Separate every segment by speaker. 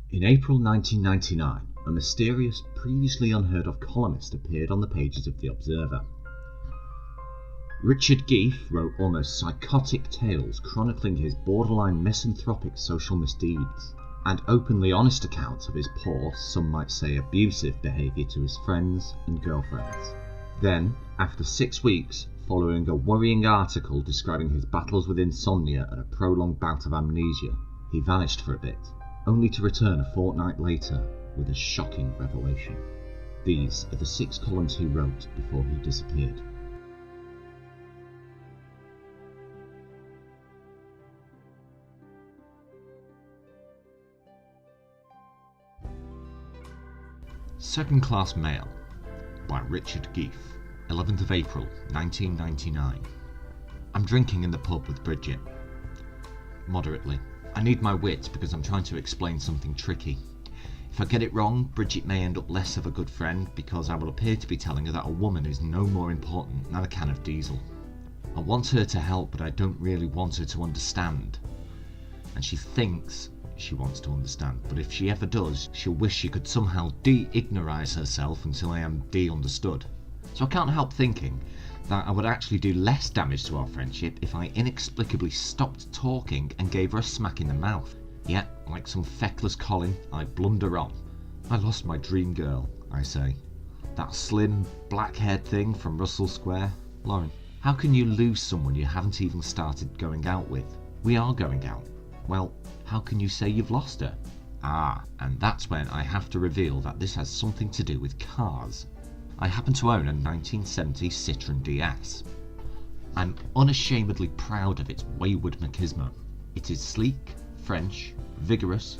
Speaker 1: In April 1999, a mysterious, previously unheard of columnist appeared on the pages of The Observer. Richard Geefe wrote almost psychotic tales chronicling his borderline misanthropic social misdeeds, and openly honest accounts of his poor, some might say abusive behaviour to his friends and girlfriends. Then, after 6 weeks, following a worrying article describing his battles with insomnia and a prolonged bout of amnesia, he vanished for a bit, only to return a fortnight later with a shocking revelation. These are the 6 columns he wrote before he disappeared. Second Class Mail by Richard Geefe, 11th of April 1999. I'm drinking in the pub with Bridget. Moderately. I need my wits because I'm trying to explain something tricky. If I get it wrong, Bridget may end up less of a good friend because I will appear to be telling her that a woman is no more important than a can of diesel. I want her to help, but I don't really want her to understand. And she thinks she wants to understand, but if she ever does, she'll wish she could somehow de-ignorize herself until I am de-understood. So I can't help thinking that I would actually do less damage to our friendship if I inexplicably stopped talking and gave her a smack in the mouth. Yet, like some feckless Colin, I blunder on. I lost my dream girl, I say. That slim, black-haired thing from Russell Square. Lauren, how can you lose someone you haven't even started going out with? We are going out. Well, how can you say you've lost her? And that's when I have to reveal that this has something to do with cars. I happen to own a 1970 Citroën DS. I'm unashamedly proud of its wayward machismo. It is sleek, French, vigorous,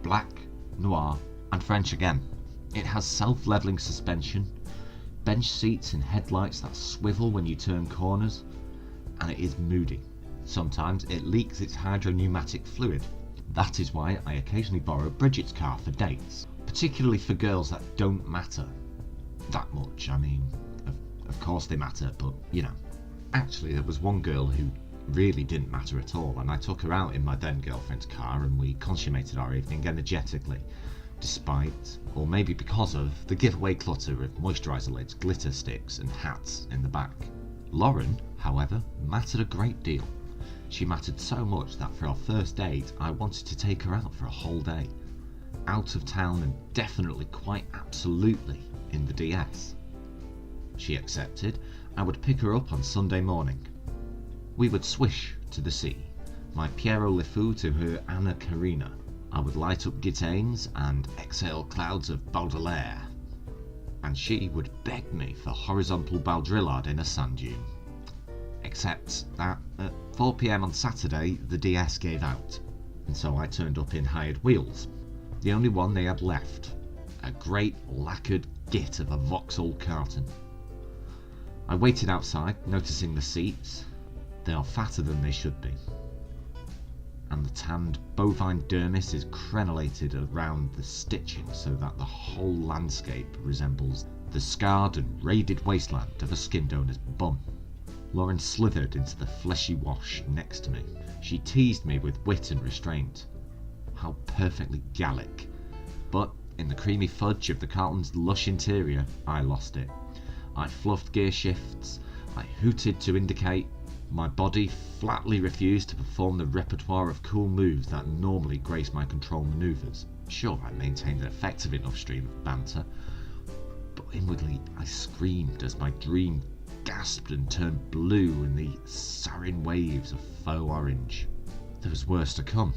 Speaker 1: black, noir, and French again. It has self-levelling suspension, bench seats and headlights that swivel when you turn corners, and it is moody. Sometimes it leaks its hydropneumatic fluid. That is why I occasionally borrow Bridget's car for dates, particularly for girls that don't matter that much. I mean, of course they matter, but you know. Actually, there was one girl who really didn't matter at all, and I took her out in my then girlfriend's car and we consummated our evening energetically, despite, or maybe because of, the giveaway clutter of moisturiser lids, glitter sticks and hats in the back. Lauren, however, mattered a great deal. She mattered so much that for our first date I wanted to take her out for a whole day. Out of town and definitely, quite absolutely, in the DS. She accepted. I would pick her up on Sunday morning. We would swish to the sea, my Piero Le Fou to her Anna Karina. I would light up Gitanes and exhale clouds of Baudelaire. And she would beg me for horizontal Baudrillard in a sand dune. Except that at 4 PM on Saturday the DS gave out, and so I turned up in hired wheels, the only one they had left, a great lacquered git of a Vauxhall carton. I waited outside, noticing the seats. They are fatter than they should be, and the tanned bovine dermis is crenellated around the stitching so that the whole landscape resembles the scarred and raided wasteland of a skin donor's bum. Lauren slithered into the fleshy wash next to me. She teased me with wit and restraint. How perfectly Gallic. But in the creamy fudge of the carton's lush interior, I lost it. I fluffed gear shifts, I hooted to indicate. My body flatly refused to perform the repertoire of cool moves that normally grace my control manoeuvres. Sure, I maintained an effective enough stream of banter, but inwardly I screamed as my dream gasped and turned blue in the sarin waves of faux orange. There was worse to come.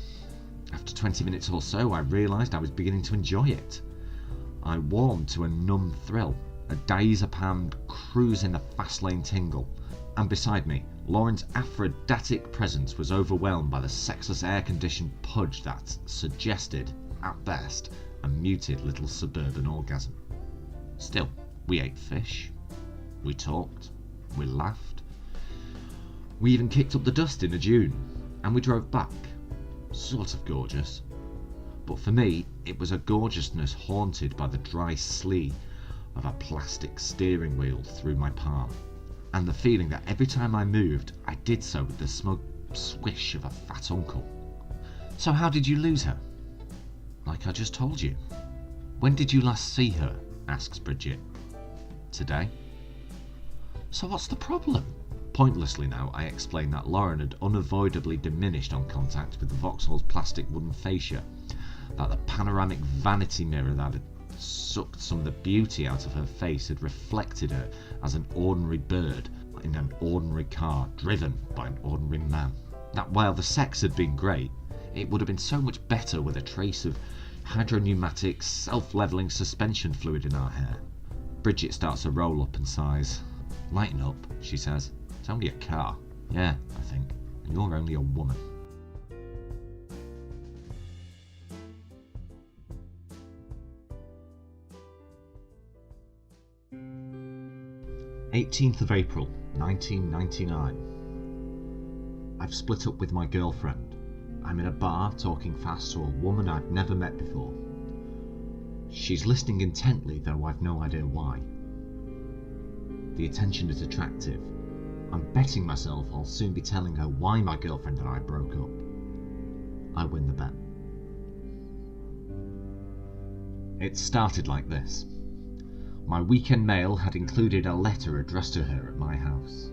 Speaker 1: After 20 minutes or so, I realised I was beginning to enjoy it. I warmed to a numb thrill, a diazepam cruise in the fast lane tingle, and beside me, Lauren's Aphrodisiac presence was overwhelmed by the sexless air-conditioned pudge that suggested, at best, a muted little suburban orgasm. Still, we ate fish, we talked, we laughed, we even kicked up the dust in a dune, and we drove back. Sort of gorgeous. But for me, it was a gorgeousness haunted by the dry slee of a plastic steering wheel through my palm, and the feeling that every time I moved, I did so with the smug swish of a fat uncle. So how did you lose her? Like I just told you. When did you last see her? Asks Bridget. Today. So what's the problem? Pointlessly now, I explain that Lauren had unavoidably diminished on contact with the Vauxhall's plastic wooden fascia, that the panoramic vanity mirror that had sucked some of the beauty out of her face had reflected her as an ordinary bird in an ordinary car driven by an ordinary man. That while the sex had been great, it would have been so much better with a trace of hydropneumatic, self-levelling suspension fluid in our hair. Bridget starts to roll up and sighs. Lighten up, she says. It's only a car. Yeah, I think. And you're only a woman. April 18th, 1999. I've split up with my girlfriend. I'm in a bar talking fast to a woman I've never met before. She's listening intently, though I've no idea why. The attention is attractive. I'm betting myself I'll soon be telling her why my girlfriend and I broke up. I win the bet. It started like this. My weekend mail had included a letter addressed to her at my house.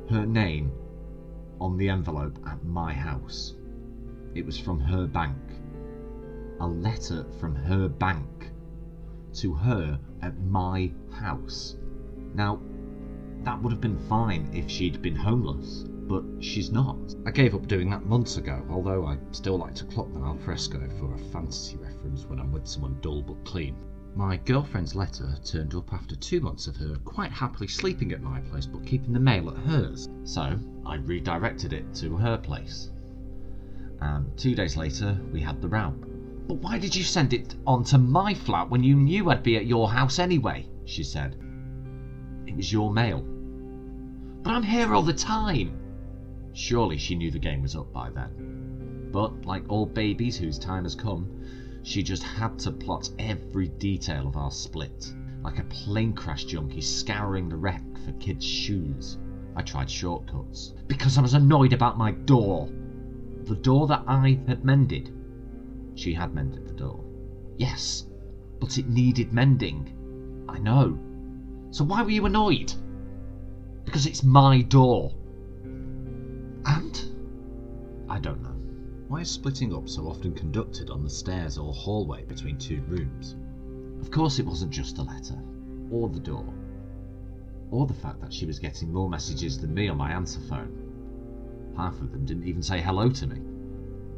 Speaker 1: Her name on the envelope at my house. It was from her bank. A letter from her bank to her at my house. Now, that would have been fine if she'd been homeless, but she's not. I gave up doing that months ago, although I still like to clock them al fresco for a fantasy reference when I'm with someone dull but clean. My girlfriend's letter turned up after 2 months of her quite happily sleeping at my place but keeping the mail at hers. So I redirected it to her place. And 2 days later, we had the row. But why did you send it on to my flat when you knew I'd be at your house anyway? She said. It was your mail. But I'm here all the time. Surely she knew the game was up by then. But like all babies whose time has come, she just had to plot every detail of our split, like a plane crash junkie scouring the wreck for kids' shoes. I tried shortcuts, because I was annoyed about my door. The door that I had mended. She had mended the door. Yes, but it needed mending. I know. So why were you annoyed? Because it's my door. And? I don't know. Why is splitting up so often conducted on the stairs or hallway between two rooms? Of course it wasn't just the letter, or the door, or the fact that she was getting more messages than me on my answer phone. Half of them didn't even say hello to me.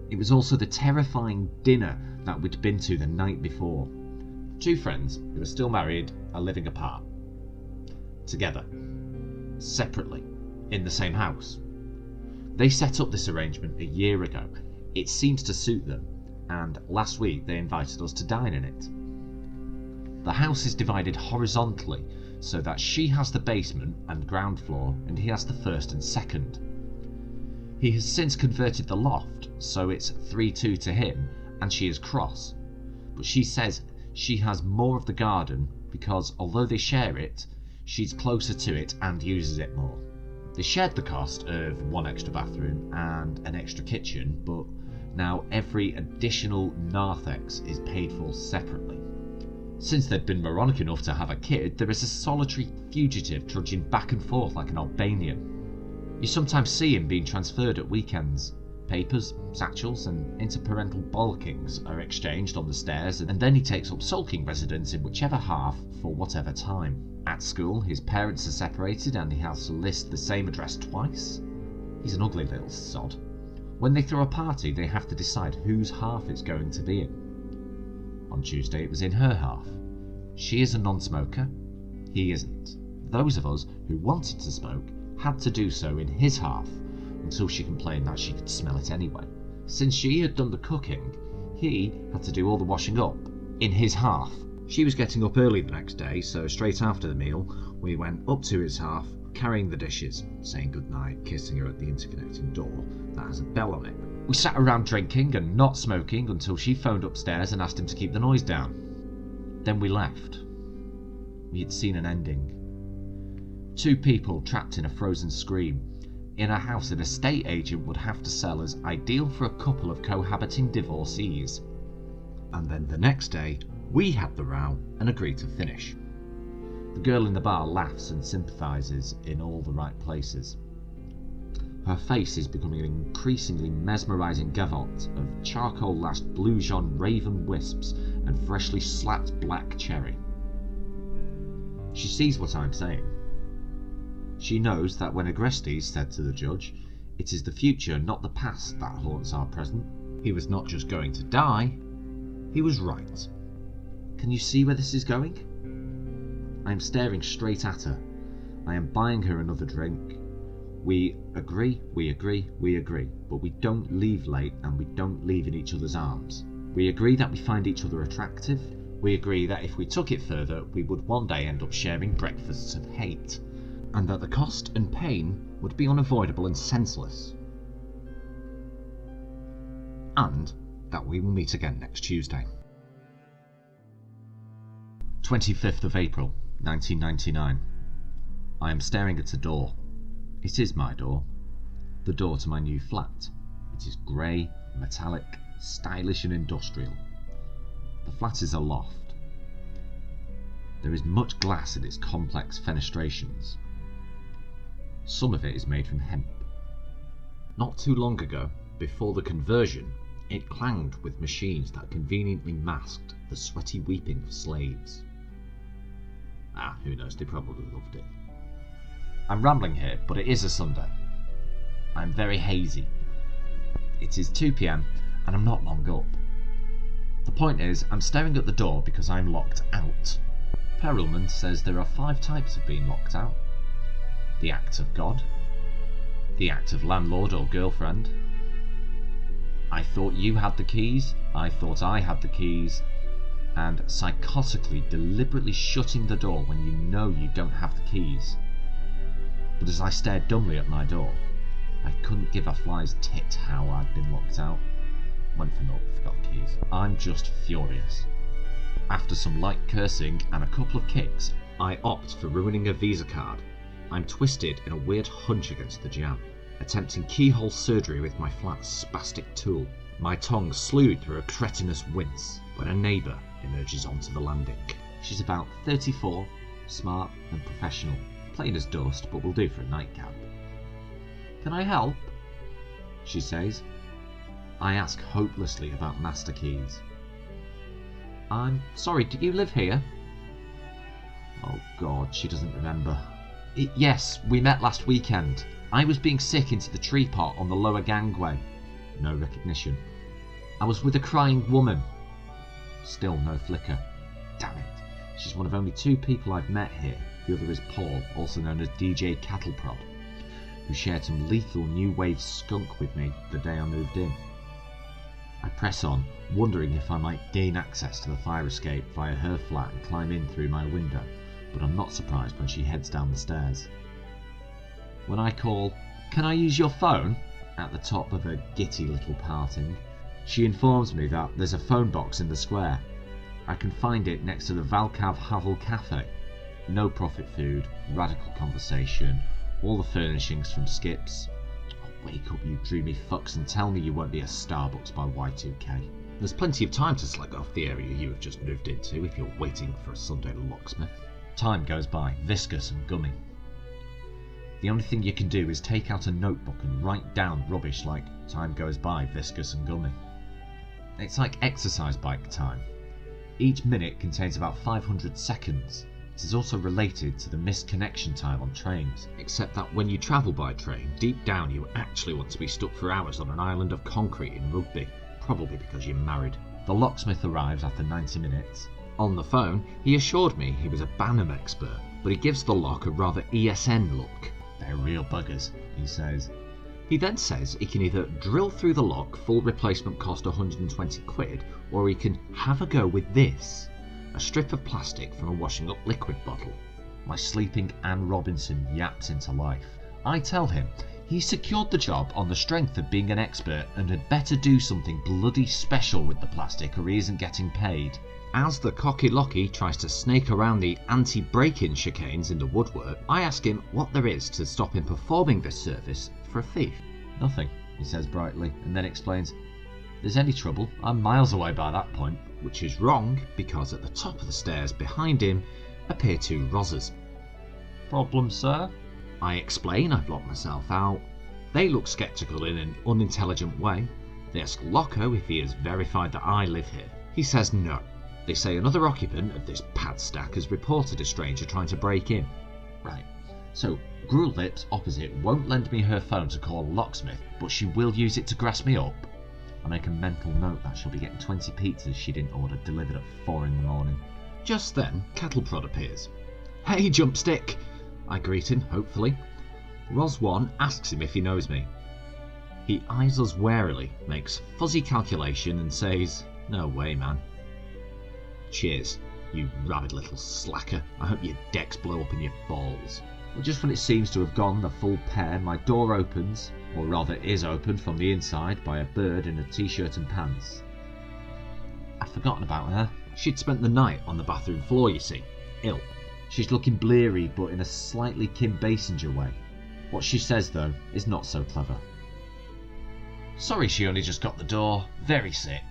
Speaker 1: It was also the terrifying dinner that we'd been to the night before. Two friends who were still married are living apart. Together. Separately. In the same house. They set up this arrangement a year ago. It seems to suit them, and last week they invited us to dine in it. The house is divided horizontally so that she has the basement and ground floor and he has the first and second. He has since converted the loft so it's 3-2 to him and she is cross, but she says she has more of the garden because although they share it, she's closer to it and uses it more. They shared the cost of one extra bathroom and an extra kitchen, but now every additional narthex is paid for separately. Since they'd been moronic enough to have a kid, there is a solitary fugitive trudging back and forth like an Albanian. You sometimes see him being transferred at weekends. Papers, satchels and interparental bollockings are exchanged on the stairs, and then he takes up sulking residence in whichever half for whatever time. At school, his parents are separated and he has to list the same address twice. He's an ugly little sod. When they throw a party, they have to decide whose half it's going to be in. On Tuesday, it was in her half. She is a non-smoker. He isn't. Those of us who wanted to smoke had to do so in his half, until she complained that she could smell it anyway. Since she had done the cooking, he had to do all the washing up, in his half. She was getting up early the next day, so straight after the meal, we went up to his half, carrying the dishes, saying goodnight, kissing her at the interconnecting door that has a bell on it. We sat around drinking and not smoking until she phoned upstairs and asked him to keep the noise down. Then we left. We had seen an ending. Two people trapped in a frozen scream, in a house an estate agent would have to sell as ideal for a couple of cohabiting divorcees. And then the next day, we had the row and agreed to finish. The girl in the bar laughs and sympathises in all the right places. Her face is becoming an increasingly mesmerising gavotte of charcoal-lashed Blue John Raven wisps and freshly slapped black cherry. She sees what I'm saying. She knows that when Agrestes said to the judge, "It is the future, not the past, that haunts our present," he was not just going to die, he was right. Can you see where this is going? I am staring straight at her. I am buying her another drink. We agree, but we don't leave late and we don't leave in each other's arms. We agree that we find each other attractive. We agree that if we took it further, we would one day end up sharing breakfasts of hate, and that the cost and pain would be unavoidable and senseless. And that we will meet again next Tuesday. 25th of April, 1999. I am staring at a door. It is my door. The door to my new flat. It is grey, metallic, stylish and industrial. The flat is a loft. There is much glass in its complex fenestrations. Some of it is made from hemp. Not too long ago, before the conversion, it clanged with machines that conveniently masked the sweaty weeping of slaves. Who knows, they probably loved it. I'm rambling here, but it is a Sunday. I'm very hazy. It is 2 p.m. and I'm not long up. The point is, I'm staring at the door because I'm locked out. Perelman says there are 5 types of being locked out. The act of God. The act of landlord or girlfriend. I thought you had the keys. I thought I had the keys. And psychotically, deliberately shutting the door when you know you don't have the keys. But as I stared dumbly at my door, I couldn't give a fly's tit how I'd been locked out. Went for naught, forgot the keys. I'm just furious. After some light cursing and a couple of kicks, I opt for ruining a Visa card. I'm twisted in a weird hunch against the jamb, attempting keyhole surgery with my flat spastic tool. My tongue slewed through a cretinous wince when a neighbour emerges onto the landing. She's about 34, smart and professional, plain as dust, but will do for a nightcap. "Can I help?" she says. I ask hopelessly about master keys. "I'm sorry, do you live here?" Oh God, she doesn't remember. Yes, we met last weekend. I was being sick into the tree pot on the lower gangway. No recognition. I was with a crying woman. Still no flicker. Damn it. She's one of only 2 people I've met here. The other is Paul, also known as DJ Cattleprod, who shared some lethal new wave skunk with me the day I moved in. I press on, wondering if I might gain access to the fire escape via her flat and climb in through my window, but I'm not surprised when she heads down the stairs. When I call, "Can I use your phone?" at the top of a gitty little parting, she informs me that there's a phone box in the square. I can find it next to the Valkav Havel Cafe. No profit food, radical conversation, all the furnishings from Skips. Oh, wake up you dreamy fucks and tell me you won't be a Starbucks by Y2K. There's plenty of time to slag off the area you have just moved into if you're waiting for a Sunday locksmith. Time goes by, viscous and gummy. The only thing you can do is take out a notebook and write down rubbish like "time goes by, viscous and gummy." It's like exercise bike time. Each minute contains about 500 seconds. It is also related to the missed connection time on trains, except that when you travel by train, deep down you actually want to be stuck for hours on an island of concrete in Rugby, probably because you're married. The locksmith arrives after 90 minutes. On the phone, he assured me he was a Banham expert, but he gives the lock a rather ESN look. "They're real buggers," he says. He then says he can either drill through the lock, full replacement cost 120 quid, or he can have a go with this, a strip of plastic from a washing up liquid bottle. My sleeping Anne Robinson yaps into life. I tell him he secured the job on the strength of being an expert and had better do something bloody special with the plastic or he isn't getting paid. As the cocky locky tries to snake around the anti-break-in chicanes in the woodwork, I ask him what there is to stop him performing this service for a thief? Nothing, he says brightly, and then explains, there's any trouble, I'm miles away by that point. Which is wrong, because at the top of the stairs behind him appear two Rozzers. Problem, sir? I explain I've locked myself out. They look sceptical in an unintelligent way. They ask Loco if he has verified that I live here. He says no. They say another occupant of this pad stack has reported a stranger trying to break in. Right, so Gruel Lips opposite won't lend me her phone to call a locksmith, but she will use it to grass me up. I make a mental note that she'll be getting 20 pizzas she didn't order delivered at 4 in the morning. Just then, Kettleprod appears. Hey, Jumpstick! I greet him, hopefully. Roz 1 asks him if he knows me. He eyes us warily, makes fuzzy calculation and says, no way, man. Cheers, you rabid little slacker. I hope your decks blow up in your balls. Well, just when it seems to have gone the full pair, my door opens, or rather is opened from the inside by a bird in a t-shirt and pants. I'd forgotten about her. She'd spent the night on the bathroom floor, you see, ill. She's looking bleary, but in a slightly Kim Basinger way. What she says, though, is not so clever. Sorry she only just got the door, very sick.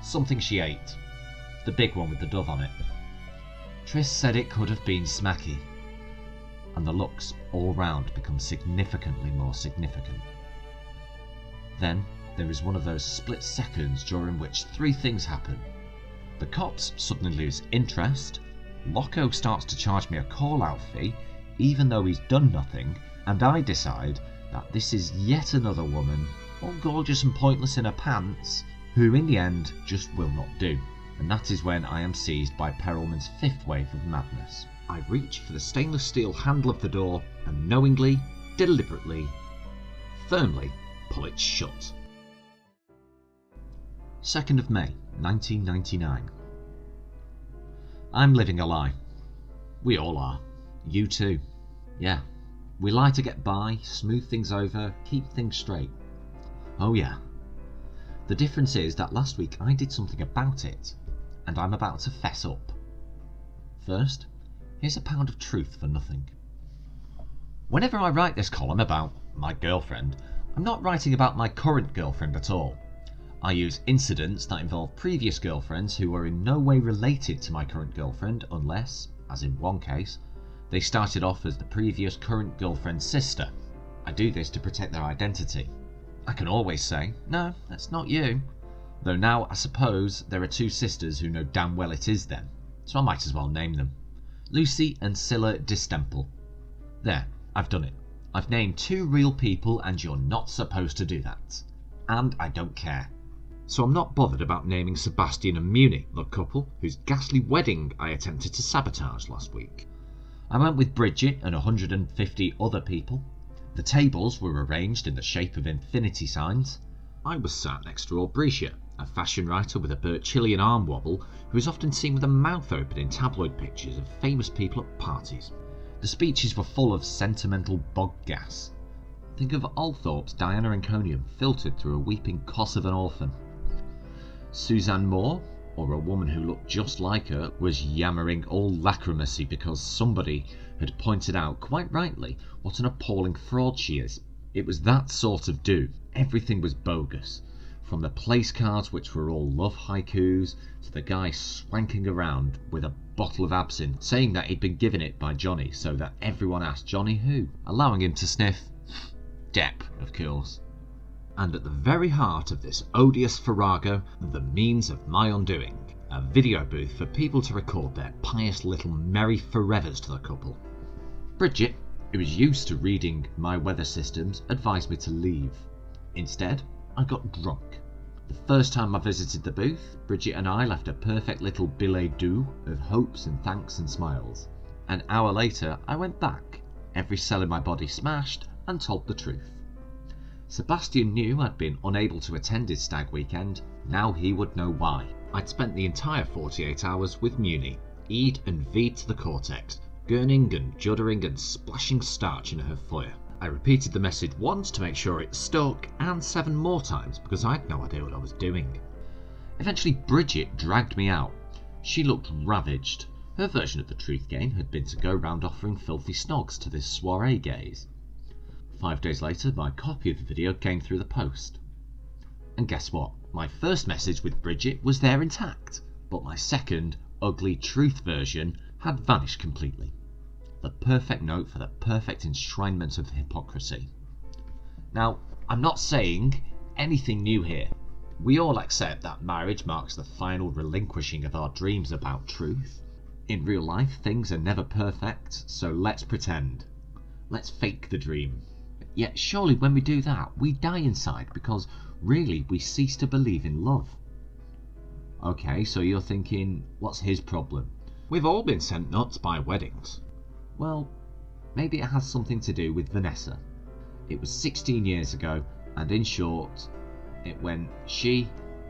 Speaker 1: Something she ate. The big one with the dove on it. Triss said it could have been smacky. And the looks all round become significantly more significant. Then there is one of those split seconds during which 3 things happen. The cops suddenly lose interest, Loco starts to charge me a call-out fee even though he's done nothing, and I decide that this is yet another woman, all gorgeous and pointless in her pants, who in the end just will not do. And that is when I am seized by Perelman's 5th wave of madness. I reach for the stainless steel handle of the door and knowingly, deliberately, firmly pull it shut. 2nd of May, 1999. I'm living a lie. We all are. You too. Yeah. We lie to get by, smooth things over, keep things straight. Oh yeah. The difference is that last week I did something about it, and I'm about to fess up. First, here's a pound of truth for nothing. Whenever I write this column about my girlfriend, I'm not writing about my current girlfriend at all. I use incidents that involve previous girlfriends who are in no way related to my current girlfriend unless, as in one case, they started off as the previous current girlfriend's sister. I do this to protect their identity. I can always say, no, that's not you. Though now I suppose there are 2 sisters who know damn well it is them, so I might as well name them. Lucy and Scylla Distemple. There, I've done it. I've named 2 real people and you're not supposed to do that. And I don't care. So I'm not bothered about naming Sebastian and Muni, the couple whose ghastly wedding I attempted to sabotage last week. I went with Bridget and 150 other people. The tables were arranged in the shape of infinity signs. I was sat next to Aubricia, a fashion writer with a Birchillian arm wobble who is often seen with a mouth open in tabloid pictures of famous people at parties. The speeches were full of sentimental bog gas. Think of Althorpe's Diana Enconium filtered through a weeping cos of an orphan. Suzanne Moore, or a woman who looked just like her, was yammering all lacrimacy because somebody had pointed out, quite rightly, what an appalling fraud she is. It was that sort of do. Everything was bogus. From the place cards, which were all love haikus, to the guy swanking around with a bottle of absinthe, saying that he'd been given it by Johnny, so that everyone asked Johnny who, allowing him to sniff Depp, of course. And at the very heart of this odious farrago, the means of my undoing, a video booth for people to record their pious little merry forevers to the couple. Bridget, who is used to reading my weather systems, advised me to leave. Instead, I got drunk. The first time I visited the booth, Bridget and I left a perfect little billet doux of hopes and thanks and smiles. An hour later, I went back, every cell in my body smashed, and told the truth. Sebastian knew I'd been unable to attend his stag weekend. Now he would know why. I'd spent the entire 48 hours with Muni, E'd and V'd to the cortex, gurning and juddering and splashing starch in her foyer. I repeated the message once to make sure it stuck, and 7 more times because I had no idea what I was doing. Eventually Bridget dragged me out. She looked ravaged. Her version of the truth game had been to go round offering filthy snogs to this soiree gaze. 5 days later, my copy of the video came through the post. And guess what? My first message with Bridget was there intact, but my second, ugly truth version had vanished completely. The perfect note for the perfect enshrinement of hypocrisy. Now, I'm not saying anything new here. We all accept that marriage marks the final relinquishing of our dreams about truth. In real life, things are never perfect, so let's pretend. Let's fake the dream. Yet surely when we do that, we die inside because really we cease to believe in love. Okay, so you're thinking, what's his problem? We've all been sent nuts by weddings. Well, maybe it has something to do with Vanessa. It was 16 years ago, and in short, it went she,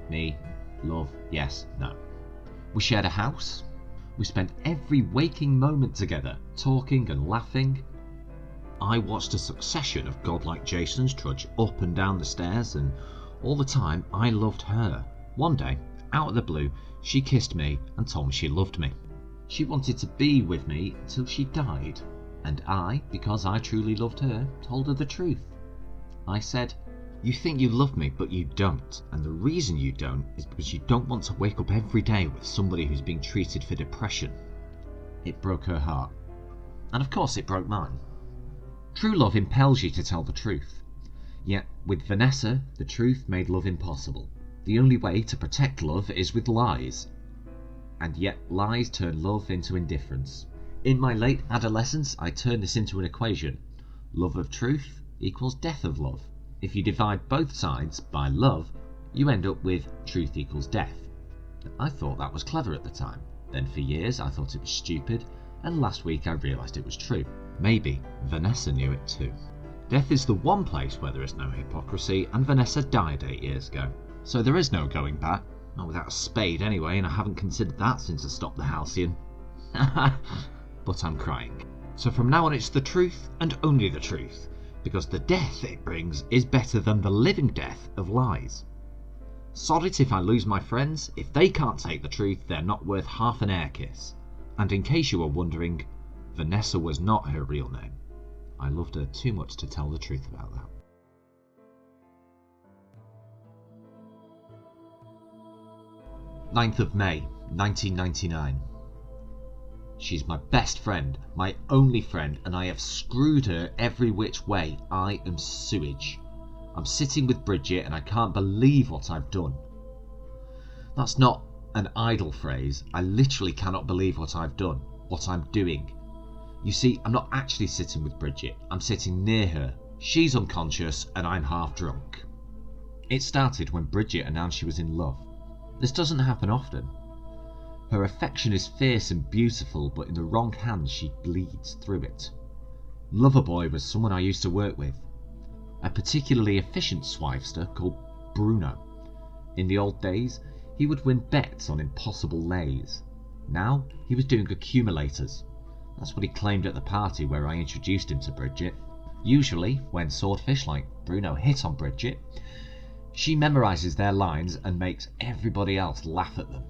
Speaker 1: me, love, yes, no. We shared a house. We spent every waking moment together, talking and laughing. I watched a succession of godlike Jasons trudge up and down the stairs, and all the time I loved her. One day, out of the blue, she kissed me and told me she loved me. She wanted to be with me till she died, and I, because I truly loved her, told her the truth. I said, "You think you love me, but you don't, and the reason you don't is because you don't want to wake up every day with somebody who's being treated for depression." It broke her heart, and of course it broke mine. True love impels you to tell the truth. Yet, with Vanessa, the truth made love impossible. The only way to protect love is with lies. And yet, lies turn love into indifference. In my late adolescence, I turned this into an equation. Love of truth equals death of love. If you divide both sides by love, you end up with truth equals death. I thought that was clever at the time. Then for years I thought it was stupid, and last week I realised it was true. Maybe Vanessa knew it too. Death is the one place where there is no hypocrisy, and Vanessa died 8 years ago. So there is no going back. Not without a spade anyway, and I haven't considered that since I stopped the halcyon. But I'm crying. So from now on it's the truth, and only the truth, because the death it brings is better than the living death of lies. Sod it if I lose my friends. If they can't take the truth, they're not worth half an air kiss. And in case you were wondering, Vanessa was not her real name. I loved her too much to tell the truth about that. "9th of May, 1999. She's my best friend, my only friend, and I have screwed her every which way. I am sewage. I'm sitting with Bridget and I can't believe what I've done." That's not an idle phrase. I literally cannot believe what I've done, what I'm doing. You see, I'm not actually sitting with Bridget. I'm sitting near her. She's unconscious and I'm half drunk. It started when Bridget announced she was in love. This doesn't happen often. Her affection is fierce and beautiful, but in the wrong hands she bleeds through it. Loverboy was someone I used to work with. A particularly efficient swivester called Bruno. In the old days, he would win bets on impossible lays. Now, he was doing accumulators. That's what he claimed at the party where I introduced him to Bridget. Usually, when swordfish like Bruno hit on Bridget, she memorises their lines and makes everybody else laugh at them.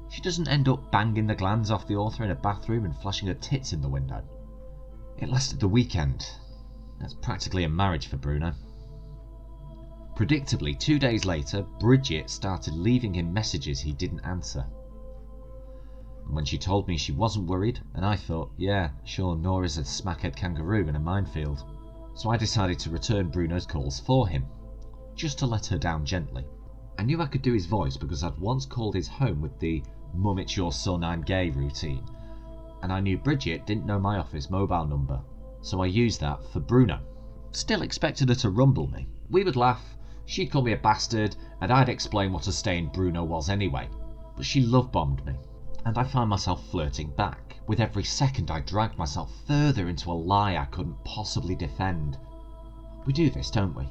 Speaker 1: She doesn't end up banging the glands off the author in a bathroom and flashing her tits in the window. It lasted the weekend. That's practically a marriage for Bruno. Predictably, 2 days later, Bridget started leaving him messages he didn't answer. And when she told me she wasn't worried, and I thought, yeah, sure, Nora's a smackhead kangaroo in a minefield. So I decided to return Bruno's calls for him, just to let her down gently. I knew I could do his voice because I'd once called his home with the "Mum, it's your son, I'm gay" routine, and I knew Bridget didn't know my office mobile number, so I used that for Bruno. Still expected her to rumble me. We would laugh, she'd call me a bastard, and I'd explain what a stain Bruno was anyway. But she love-bombed me, and I found myself flirting back. With every second I dragged myself further into a lie I couldn't possibly defend. We do this, don't we?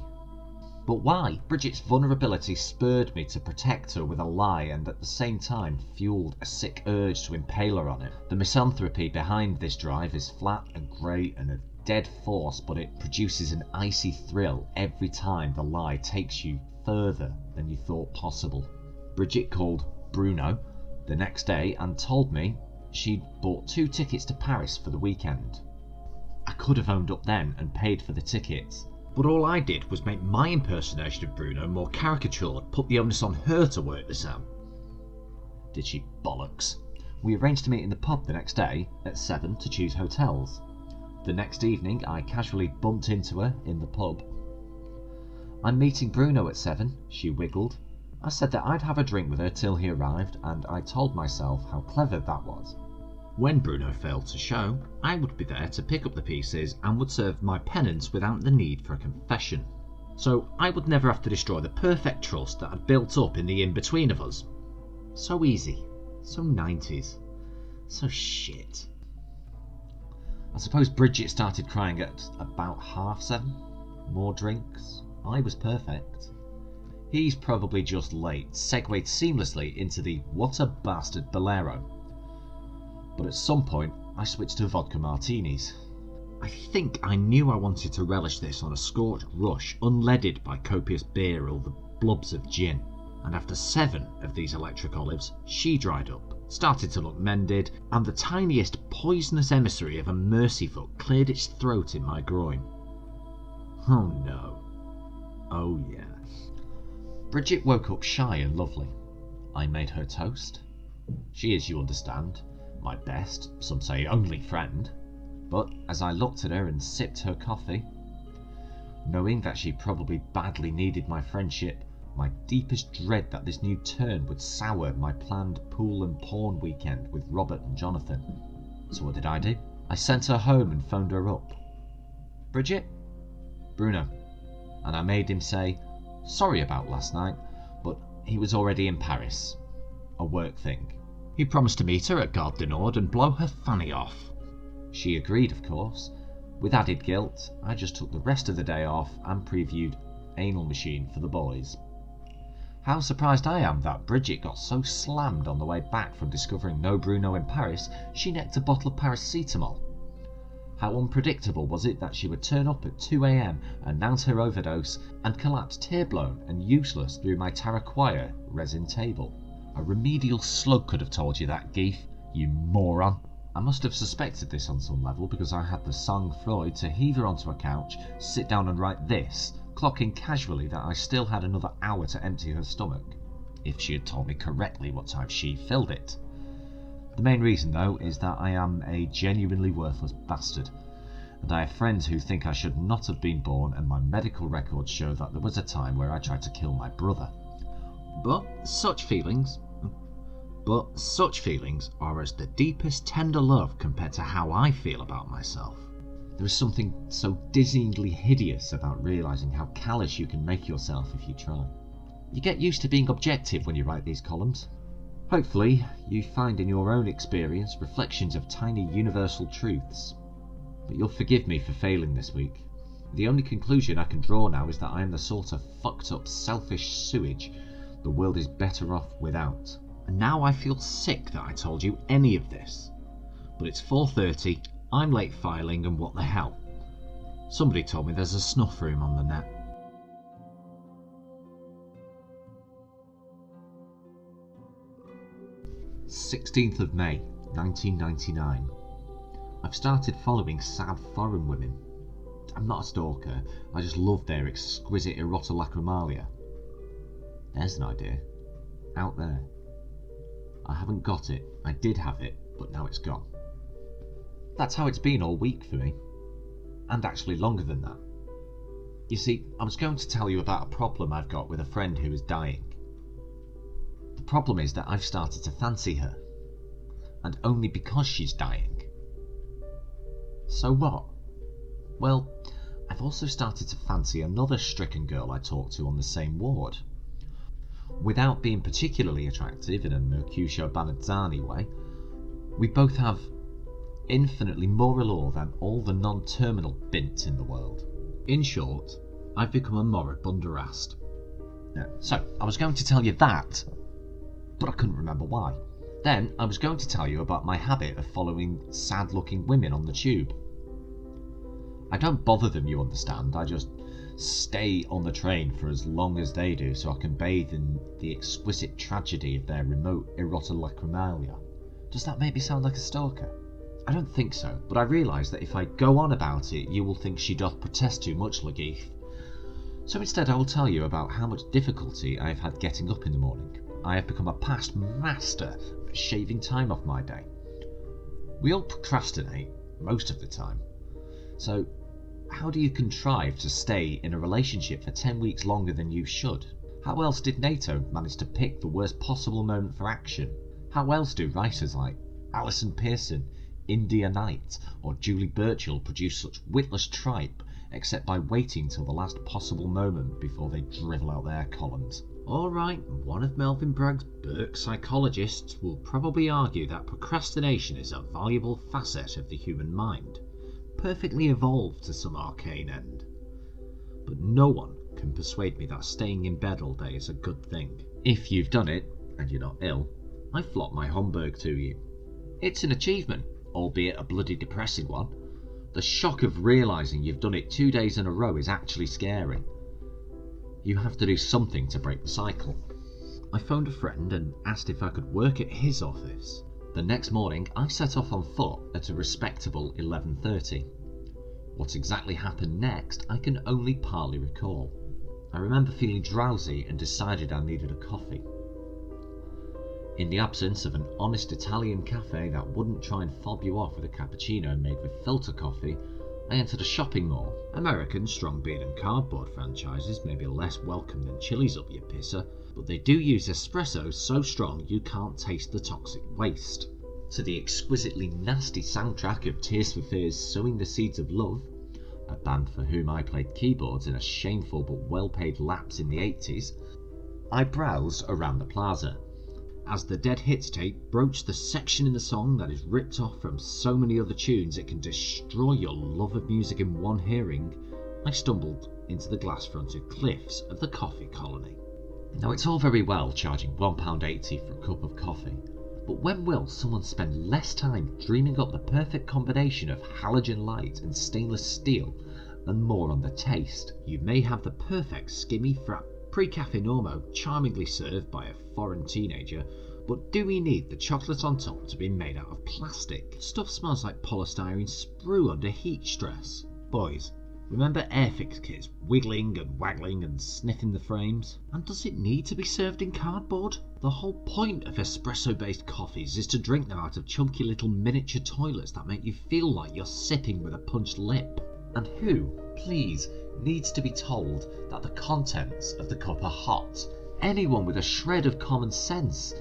Speaker 1: But why? Bridget's vulnerability spurred me to protect her with a lie, and at the same time fueled a sick urge to impale her on it. The misanthropy behind this drive is flat and grey and a dead force, but it produces an icy thrill every time the lie takes you further than you thought possible. Bridget called Bruno the next day and told me she'd bought 2 tickets to Paris for the weekend. I could have owned up then and paid for the tickets,
Speaker 2: But all I did was make my impersonation of Bruno more caricatured, put the onus on her to work this out.
Speaker 1: Did she bollocks? We arranged to meet in the pub the next day at 7 to choose hotels. The next evening I casually bumped into her in the pub. I'm meeting Bruno at 7, she wiggled. I said that I'd have a drink with her till he arrived, and I told myself how clever that was.
Speaker 2: When Bruno failed to show, I would be there to pick up the pieces and would serve my penance without the need for a confession. So I would never have to destroy the perfect trust that had built up in the in-between of us. So easy. So 90s. So shit.
Speaker 1: I suppose Bridget started crying at about 7:30. More drinks. I was perfect. He's probably just late, segued seamlessly into the what a bastard bolero. But at some point, I switched to vodka martinis.
Speaker 2: I think I knew I wanted to relish this on a scorched rush, unleaded by copious beer or the blubs of gin. And after 7 of these electric olives, she dried up, started to look mended, and the tiniest poisonous emissary of a mercyfoot cleared its throat in my groin. Oh no. Oh yeah.
Speaker 1: Bridget woke up shy and lovely. I made her toast. She is, you understand, my best, some say only friend. But as I looked at her and sipped her coffee, knowing that she probably badly needed my friendship, my deepest dread that this new turn would sour my planned pool and porn weekend with Robert and Jonathan. So what did I do? I sent her home and phoned her up. Bridget? Bruno. And I made him say, sorry about last night, but he was already in Paris. A work thing.
Speaker 2: He promised to meet her at Gare du Nord and blow her fanny off.
Speaker 1: She agreed, of course. With added guilt, I just took the rest of the day off and previewed Anal Machine for the boys. How surprised I am that Bridget got so slammed on the way back from discovering no Bruno in Paris, she necked a bottle of paracetamol. How unpredictable was it that she would turn up at 2 a.m, announce her overdose, and collapse tear-blown and useless through my Taraquire resin table. A remedial slug could have told you that, Geefe, you moron. I must have suspected this on some level because I had the sang-froid to heave her onto a couch, sit down and write this, clocking casually that I still had another hour to empty her stomach, if she had told me correctly what time she filled it. The main reason, though, is that I am a genuinely worthless bastard, and I have friends who think I should not have been born, and my medical records show that there was a time where I tried to kill my brother.
Speaker 2: But such feelings are as the deepest tender love compared to how I feel about myself.
Speaker 1: There is something so dizzyingly hideous about realising how callous you can make yourself if you try. You get used to being objective when you write these columns. Hopefully, you find in your own experience reflections of tiny universal truths. But you'll forgive me for failing this week. The only conclusion I can draw now is that I am the sort of fucked up selfish sewage the world is better off without.
Speaker 2: And now I feel sick that I told you any of this. But it's 4:30, I'm late filing, and what the hell. Somebody told me there's a snuff room on the net.
Speaker 1: May 16th, 1999. I've started following sad foreign women. I'm not a stalker, I just love their exquisite erotolacrimalia. There's an idea. Out there. I haven't got it. I did have it, but now it's gone. That's how it's been all week for me. And actually longer than that. You see, I was going to tell you about a problem I've got with a friend who is dying. The problem is that I've started to fancy her. And only because she's dying. So what? Well, I've also started to fancy another stricken girl I talked to on the same ward. Without being particularly attractive in a Mercutio Banazzani way, we both have infinitely more allure than all the non-terminal bints in the world. In short, I've become a moribund rast. So, I was going to tell you that, but I couldn't remember why. Then, I was going to tell you about my habit of following sad-looking women on the tube. I don't bother them, you understand, I just stay on the train for as long as they do so I can bathe in the exquisite tragedy of their remote erotolacrimalia. Does that make me sound like a stalker? I don't think so, but I realise that if I go on about it, you will think she doth protest too much, Geefe. So instead I will tell you about how much difficulty I have had getting up in the morning. I have become a past master at shaving time off my day. We all procrastinate most of the time. So how do you contrive to stay in a relationship for 10 weeks longer than you should? How else did NATO manage to pick the worst possible moment for action? How else do writers like Alison Pearson, India Knight or Julie Burchill produce such witless tripe except by waiting till the last possible moment before they drivel out their columns?
Speaker 2: Alright, one of Melvin Bragg's Burke psychologists will probably argue that procrastination is a valuable facet of the human mind, perfectly evolved to some arcane end. But no one can persuade me that staying in bed all day is a good thing.
Speaker 1: If you've done it, and you're not ill, I flop my Homburg to you. It's an achievement, albeit a bloody depressing one. The shock of realising you've done it 2 days in a row is actually scary. You have to do something to break the cycle.
Speaker 2: I phoned a friend and asked if I could work at his office.
Speaker 1: The next morning I set off on foot at a respectable 11:30. What exactly happened next I can only partly recall. I remember feeling drowsy and decided I needed a coffee. In the absence of an honest Italian cafe that wouldn't try and fob you off with a cappuccino made with filter coffee, I entered a shopping mall.
Speaker 2: American strong bean and cardboard franchises may be less welcome than Chili's up your pisser, but they do use espresso so strong you can't taste the toxic waste.
Speaker 1: To the exquisitely nasty soundtrack of Tears for Fears' Sowing the Seeds of Love, a band for whom I played keyboards in a shameful but well-paid lapse in the 80s, I browsed around the plaza.
Speaker 2: As the Dead Hits tape broached the section in the song that is ripped off from so many other tunes it can destroy your love of music in one hearing, I stumbled into the glass-fronted cliffs of the coffee colony.
Speaker 1: Now it's all very well charging £1.80 for a cup of coffee, but when will someone spend less time dreaming up the perfect combination of halogen light and stainless steel and more on the taste?
Speaker 2: You may have the perfect skimmy frap pre-cafe normo charmingly served by a foreign teenager, but do we need the chocolate on top to be made out of plastic? Stuff smells like polystyrene sprue under heat stress. Boys, remember Airfix kits wiggling and waggling and sniffing the frames? And does it need to be served in cardboard? The whole point of espresso-based coffees is to drink them out of chunky little miniature toilets that make you feel like you're sipping with a punched lip.
Speaker 1: And who, please, needs to be told that the contents of the cup are hot? Anyone with a shred of common sense,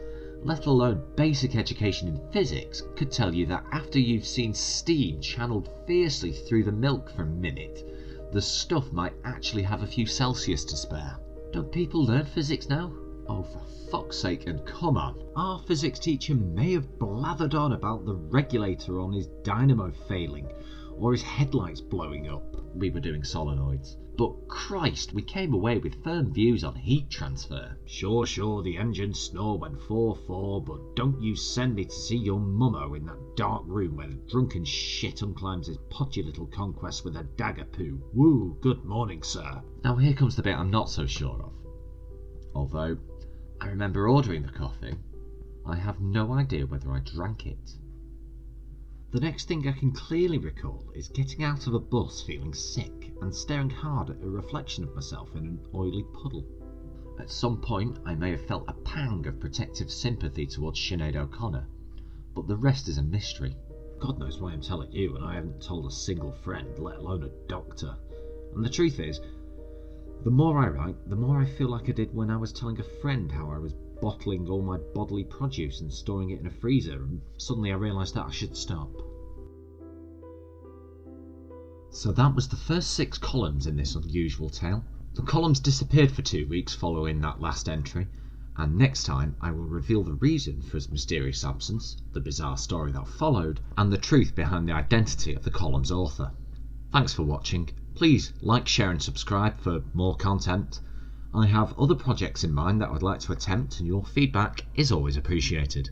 Speaker 1: let alone basic education in physics, could tell you that after you've seen steam channeled fiercely through the milk for a minute, the stuff might actually have a few Celsius to spare. Don't people learn physics now? Oh, for fuck's sake, and come on.
Speaker 2: Our physics teacher may have blathered on about the regulator on his dynamo failing, or his headlights blowing up.
Speaker 1: We were doing solenoids. But Christ, we came away with firm views on heat transfer.
Speaker 2: Sure, the engines snore when 4-4, but don't you send me to see your mummo in that dark room where the drunken shit unclimbs his potty little conquest with a dagger poo. Woo, good morning, sir.
Speaker 1: Now here comes the bit I'm not so sure of. Although, I remember ordering the coffee, I have no idea whether I drank it.
Speaker 2: The next thing I can clearly recall is getting out of a bus feeling sick and staring hard at a reflection of myself in an oily puddle.
Speaker 1: At some point I may have felt a pang of protective sympathy towards Sinead O'Connor, but the rest is a mystery.
Speaker 2: God knows why I'm telling you, and I haven't told a single friend, let alone a doctor. And the truth is, the more I write, the more I feel like I did when I was telling a friend how I was bottling all my bodily produce and storing it in a freezer, and suddenly I realised that I should stop.
Speaker 1: So that was the first 6 columns in this unusual tale. The columns disappeared for 2 weeks following that last entry, and next time I will reveal the reason for his mysterious absence, the bizarre story that followed, and the truth behind the identity of the column's author. Thanks for watching. Please like, share and subscribe for more content. I have other projects in mind that I'd like to attempt, and your feedback is always appreciated.